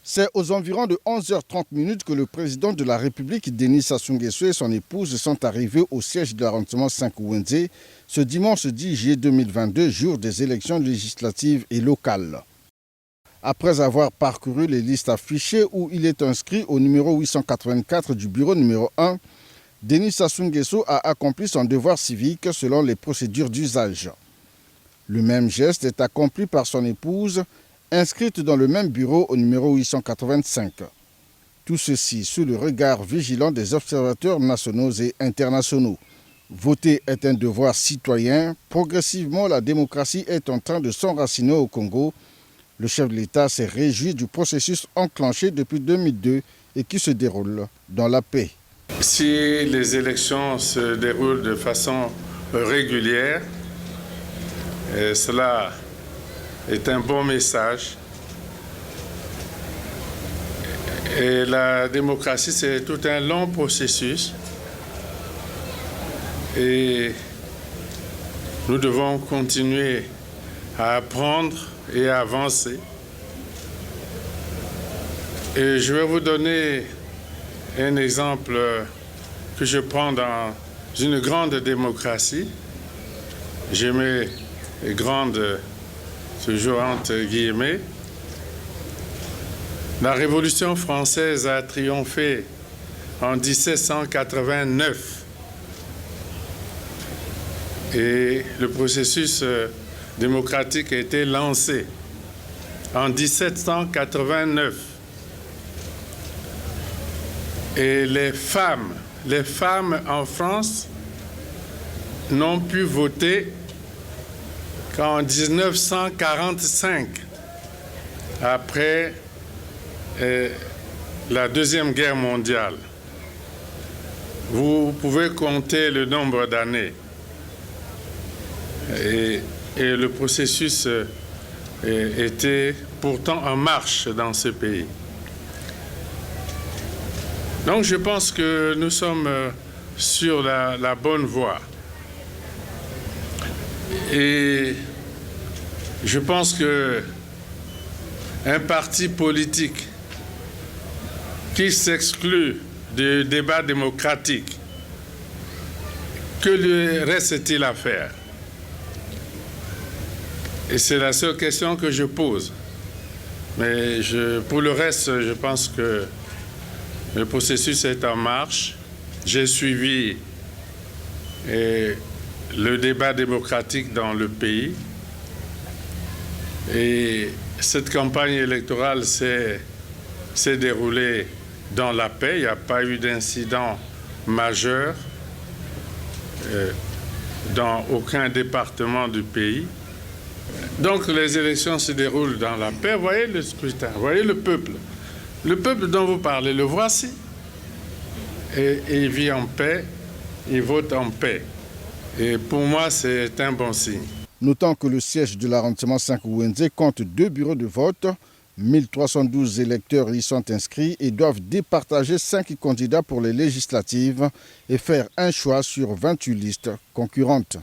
C'est aux environs de 11h30 que le président de la République, Denis Sassou Nguesso, et son épouse sont arrivés au siège de l'arrondissement 5 Wenze ce dimanche 10 juillet 2022, jour des élections législatives et locales. Après avoir parcouru les listes affichées où il est inscrit au numéro 884 du bureau numéro 1, Denis Sassou Nguesso a accompli son devoir civique selon les procédures d'usage. Le même geste est accompli par son épouse, inscrite dans le même bureau au numéro 885. Tout ceci sous le regard vigilant des observateurs nationaux et internationaux. Voter est un devoir citoyen. Progressivement, la démocratie est en train de s'enraciner au Congo. Le chef de l'État s'est réjoui du processus enclenché depuis 2002 et qui se déroule dans la paix. Si les élections se déroulent de façon régulière, cela est un bon message. Et la démocratie, c'est tout un long processus. Et nous devons continuer à apprendre et à avancer. Et je vais vous donner un exemple que je prends dans une grande démocratie. Je mets grande toujours entre guillemets. La Révolution française a triomphé en 1789 et le processus démocratique a été lancé en 1789. Et les femmes en France n'ont pu voter qu'en 1945, après la Deuxième Guerre mondiale. Vous pouvez compter le nombre d'années. Et le processus était pourtant en marche dans ce pays. Donc je pense que nous sommes sur la bonne voie. Et je pense qu'un parti politique qui s'exclut du débat démocratique, que lui reste-t-il à faire? Et c'est la seule question que je pose. Mais pour le reste, je pense que le processus est en marche. J'ai suivi le débat démocratique dans le pays. Et cette campagne électorale s'est déroulée dans la paix. Il n'y a pas eu d'incident majeur dans aucun département du pays. Donc les élections se déroulent dans la paix. Voyez le scrutin, voyez le peuple. Le peuple dont vous parlez, le voici. Et il vit en paix, il vote en paix. Et pour moi, c'est un bon signe. Notant que le siège de l'arrondissement 5 Wenze compte 2 bureaux de vote, 1312 électeurs y sont inscrits et doivent départager 5 candidats pour les législatives et faire un choix sur 28 listes concurrentes.